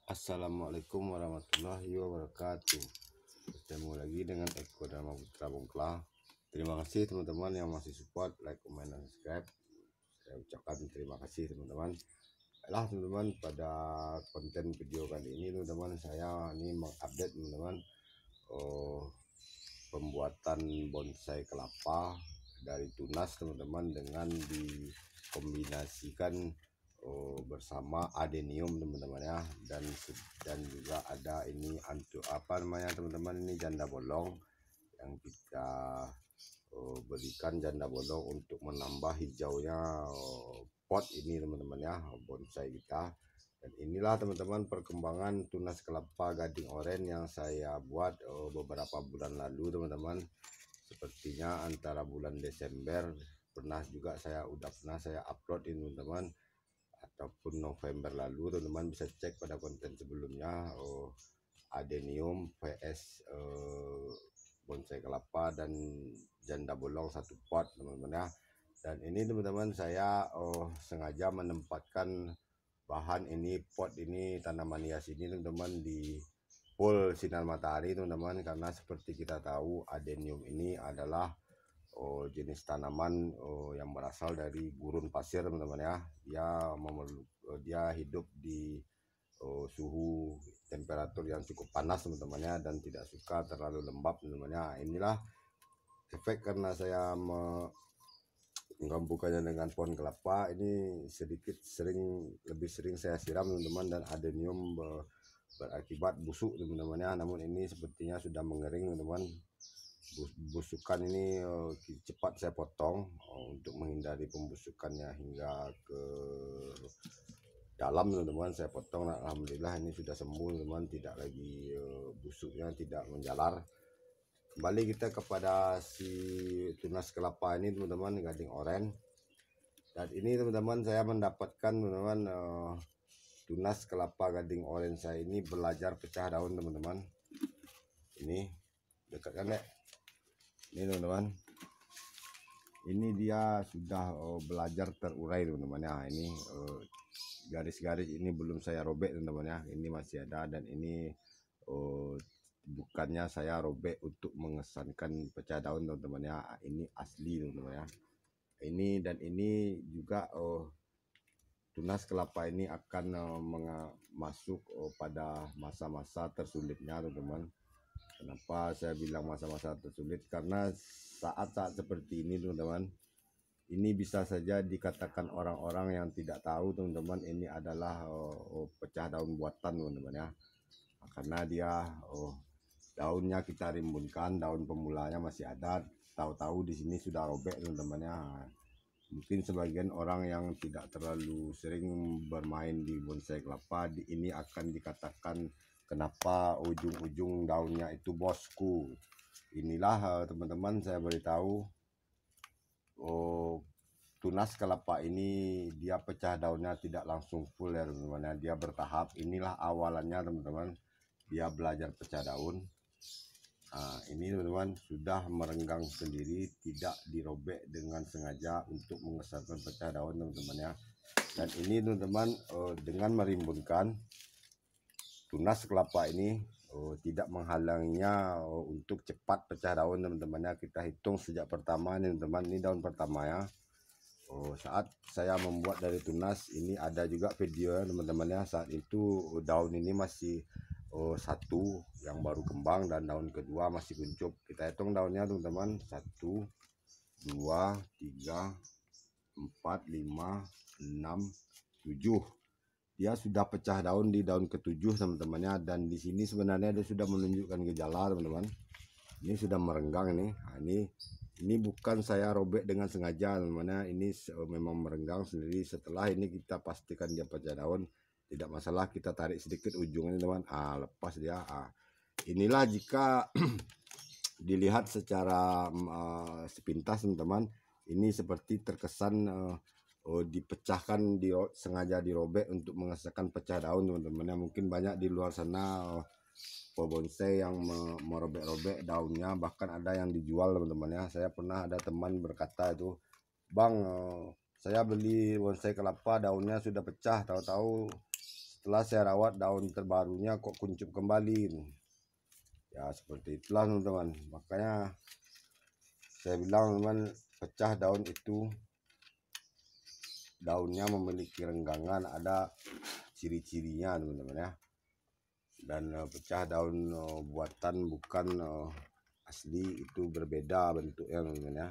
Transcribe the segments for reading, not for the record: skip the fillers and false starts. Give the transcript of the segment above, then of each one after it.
Assalamualaikum warahmatullahi wabarakatuh. Bertemu lagi dengan Eko Dharma Putra Bongkla. Terima kasih teman-teman yang masih support, like, comment, dan subscribe. Saya ucapkan terima kasih teman-teman. Baiklah teman-teman, pada konten video kali ini teman-teman, saya ini mengupdate teman-teman pembuatan bonsai kelapa dari tunas teman-teman dengan dikombinasikan bersama adenium teman-teman ya, dan juga ada ini teman-teman, ini janda bolong yang kita berikan janda bolong untuk menambah hijaunya pot ini teman-teman ya, bonsai kita. Dan inilah teman-teman perkembangan tunas kelapa gading oren yang saya buat beberapa bulan lalu teman-teman. Sepertinya antara bulan Desember pernah saya upload ini teman-teman, ataupun November lalu teman-teman bisa cek pada konten sebelumnya adenium vs bonsai kelapa dan janda bolong satu pot teman-teman ya. Dan ini teman-teman saya sengaja menempatkan bahan ini, pot ini, tanaman hias ini teman-teman di full sinar matahari teman-teman, karena seperti kita tahu adenium ini adalah jenis tanaman yang berasal dari gurun pasir teman-teman ya. Dia hidup di suhu temperatur yang cukup panas teman-teman ya, dan tidak suka terlalu lembab teman-teman ya. Inilah efek karena saya menggabungkannya dengan pohon kelapa ini, lebih sering saya siram teman-teman, dan adenium berakibat busuk teman-teman ya. Namun ini sepertinya sudah mengering teman-teman. Busukan ini cepat saya potong untuk menghindari pembusukannya hingga ke dalam teman-teman. Saya potong, alhamdulillah ini sudah sembuh teman, tidak lagi busuknya tidak menjalar. Kembali kita kepada si tunas kelapa ini teman-teman, gading oren. Dan ini teman-teman saya mendapatkan teman-teman tunas kelapa gading oren saya ini belajar pecah daun teman-teman. Ini dekatkan deh, ini teman-teman, ini dia sudah belajar terurai teman-teman ya. Ini garis-garis ini belum saya robek teman-teman ya, ini masih ada. Dan ini bukannya saya robek untuk mengesankan pecah daun teman-teman ya, ini asli teman-teman ya. Ini juga tunas kelapa ini akan masuk pada masa-masa tersulitnya teman-teman. Kenapa saya bilang masa-masa tersulit? Karena saat-saat seperti ini teman-teman, ini bisa saja dikatakan orang-orang yang tidak tahu teman-teman, ini adalah pecah daun buatan teman-teman ya. Karena dia daunnya kita rimbunkan, daun pemulanya masih ada, tahu-tahu di sini sudah robek teman-teman ya. Mungkin sebagian orang yang tidak terlalu sering bermain di bonsai kelapa, ini akan dikatakan, kenapa ujung-ujung daunnya itu bosku. Inilah teman-teman, saya beritahu tunas kelapa ini dia pecah daunnya tidak langsung full ya teman-teman, dia bertahap. Inilah awalannya teman-teman, dia belajar pecah daun. Nah, ini teman-teman sudah merenggang sendiri, tidak dirobek dengan sengaja untuk mengesankan pecah daun teman-teman ya. Dan ini teman-teman dengan merimbunkan tunas kelapa ini tidak menghalanginya untuk cepat pecah daun teman-teman ya. Kita hitung sejak pertama nih teman-teman, ini daun pertama ya. Saat saya membuat dari tunas ini, ada juga video ya teman-teman ya, saat itu daun ini masih satu yang baru kembang, dan daun kedua masih kuncup. Kita hitung daunnya teman-teman, 1 2 3 4 5 6 7. Dia sudah pecah daun di daun ke-7 teman-temannya. Dan di sini sebenarnya dia sudah menunjukkan gejala teman-teman, ini sudah merenggang nih. Nah, ini bukan saya robek dengan sengaja teman-teman, ini memang merenggang sendiri. Setelah ini kita pastikan dia pecah daun, tidak masalah, kita tarik sedikit ujungnya teman, lepas dia. Inilah jika dilihat secara sepintas teman-teman, ini seperti terkesan dipecahkan, sengaja dirobek untuk mengesakan pecah daun teman-teman. Mungkin banyak di luar sana bonsai yang merobek-robek daunnya, bahkan ada yang dijual teman-teman ya. Saya pernah ada teman berkata itu, "Bang, saya beli bonsai kelapa daunnya sudah pecah, tahu-tahu setelah saya rawat daun terbarunya kok kuncup kembali. Ya seperti itulah teman-teman, makanya saya bilang teman, pecah daun itu daunnya memiliki renggangan, ada ciri-cirinya teman-teman ya. Dan pecah daun buatan bukan asli itu berbeda bentuknya teman-teman ya.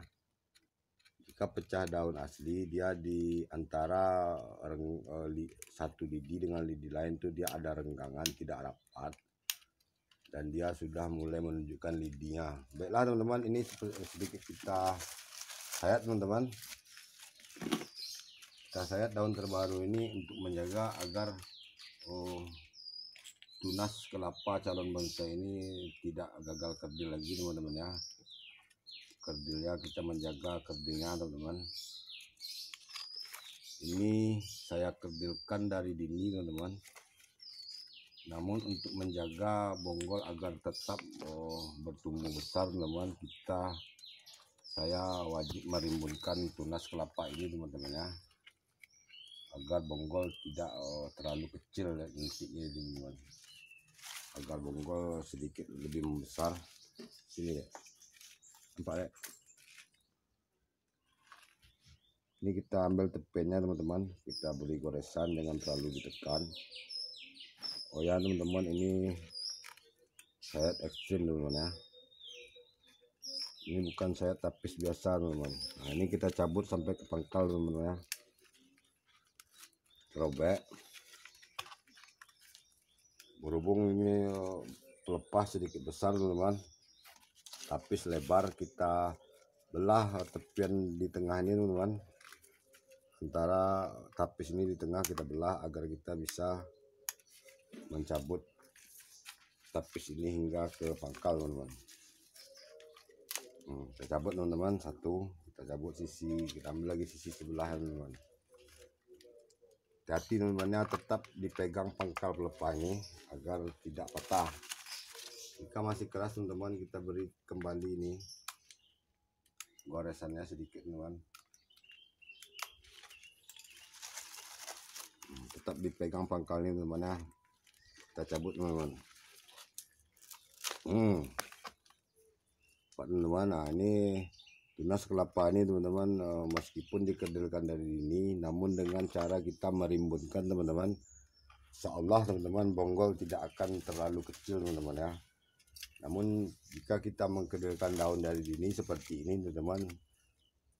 Jika pecah daun asli, dia di antara satu lidi dengan lidi lain tuh dia ada renggangan, tidak rapat, dan dia sudah mulai menunjukkan lidinya. Baiklah teman-teman, ini sedikit kita sayat teman-teman. Kita sayat daun terbaru ini untuk menjaga agar tunas kelapa calon bonsai ini tidak gagal kerdil lagi teman-teman ya. Kerdilnya kita menjaga kerdilnya teman-teman. Ini saya kerdilkan dari dini teman-teman. Namun untuk menjaga bonggol agar tetap bertumbuh besar teman-teman, saya wajib merimbunkan tunas kelapa ini teman-teman ya, agar bonggol tidak terlalu kecil nantinya teman-teman, agar bonggol sedikit lebih membesar. Sini ya, nampak ya. Ini kita ambil tepennya teman-teman, kita beri goresan dengan terlalu ditekan. Oh ya teman-teman, ini sayat ekstrim teman-teman ya. Ini bukan sayat tapis biasa teman-teman. Nah ini kita cabut sampai ke pangkal teman-teman ya. Robek. Berhubung ini pelepas sedikit besar teman-teman, tapis lebar, kita belah tepian di tengah ini teman-teman. Sementara tapis ini di tengah kita belah agar kita bisa mencabut tapis ini hingga ke pangkal teman-teman. Kita cabut teman-teman satu, kita cabut sisi, kita ambil lagi sisi sebelah teman-teman. Hati-hati teman-teman, tetap dipegang pangkal pelepah ini agar tidak patah. Jika masih keras teman-teman, kita beri kembali ini goresannya sedikit teman-teman. Tetap dipegang pangkal ini teman-teman ya. Kita cabut teman-teman. Pak teman-teman, nah ini tunas kelapa ini teman-teman, meskipun dikerdilkan dari ini, namun dengan cara kita merimbunkan teman-teman, insyaallah teman-teman bonggol tidak akan terlalu kecil teman-teman ya. Namun jika kita mengkerdilkan daun dari dini seperti ini teman-teman,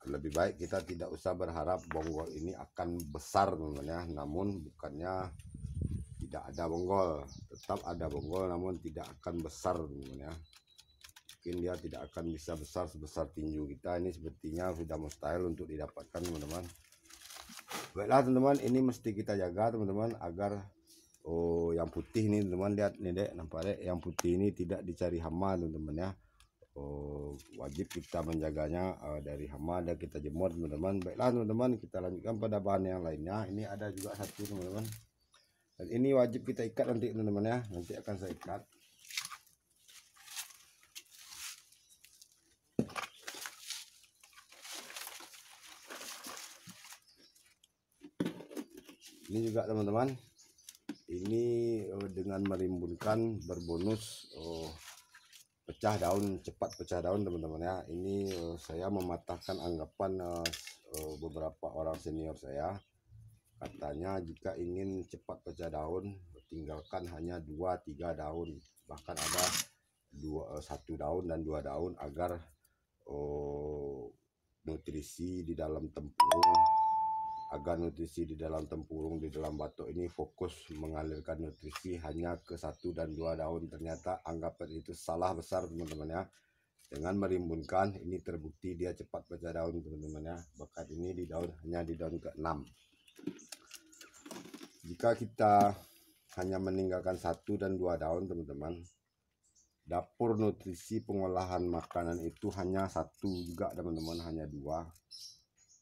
lebih baik kita tidak usah berharap bonggol ini akan besar teman-teman ya. Namun bukannya tidak ada bonggol, tetap ada bonggol, namun tidak akan besar teman-teman ya. Mungkin dia tidak akan bisa besar sebesar tinju kita. Ini sepertinya sudah mustahil untuk didapatkan teman-teman. Baiklah teman-teman, ini mesti kita jaga teman-teman agar yang putih ini teman-teman, lihat nih dek, nampak dek, yang putih ini tidak dicari hama teman-teman ya. Wajib kita menjaganya dari hama, dan kita jemur teman-teman. Baiklah teman-teman, kita lanjutkan pada bahan yang lainnya. Ini ada juga satu teman-teman, dan ini wajib kita ikat nanti teman-teman ya, nanti akan saya ikat. Ini juga teman-teman, ini dengan merimbunkan berbonus pecah daun, cepat pecah daun teman-teman ya. Ini saya mematahkan anggapan beberapa orang senior saya. Katanya jika ingin cepat pecah daun, tinggalkan hanya 2-3 daun, bahkan ada 1 daun dan 2 daun, agar nutrisi di dalam tempurung, di dalam batok ini fokus mengalirkan nutrisi hanya ke 1 dan 2 daun. Ternyata anggapan itu salah besar teman-teman ya. Dengan merimbunkan ini terbukti dia cepat pecah daun teman-teman ya. Bahkan ini hanya di daun ke-6. Jika kita hanya meninggalkan 1 dan 2 daun teman-teman, dapur nutrisi pengolahan makanan itu hanya 1 juga teman-teman, hanya 2.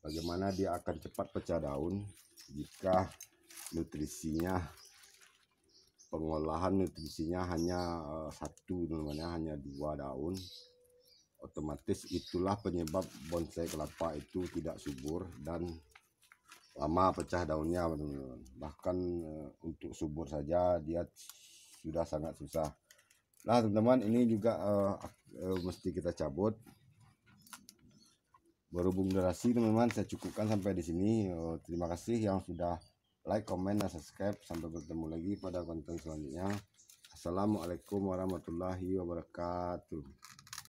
Bagaimana dia akan cepat pecah daun jika pengolahan nutrisinya hanya 1 teman-teman, hanya 2 daun. Otomatis itulah penyebab bonsai kelapa itu tidak subur dan lama pecah daunnya teman-teman. Bahkan untuk subur saja dia sudah sangat susah. Nah teman-teman, ini juga mesti kita cabut. Berhubung durasi teman-teman, saya cukupkan sampai di sini. Terima kasih yang sudah like, comment, dan subscribe. Sampai bertemu lagi pada konten selanjutnya. Assalamualaikum warahmatullahi wabarakatuh.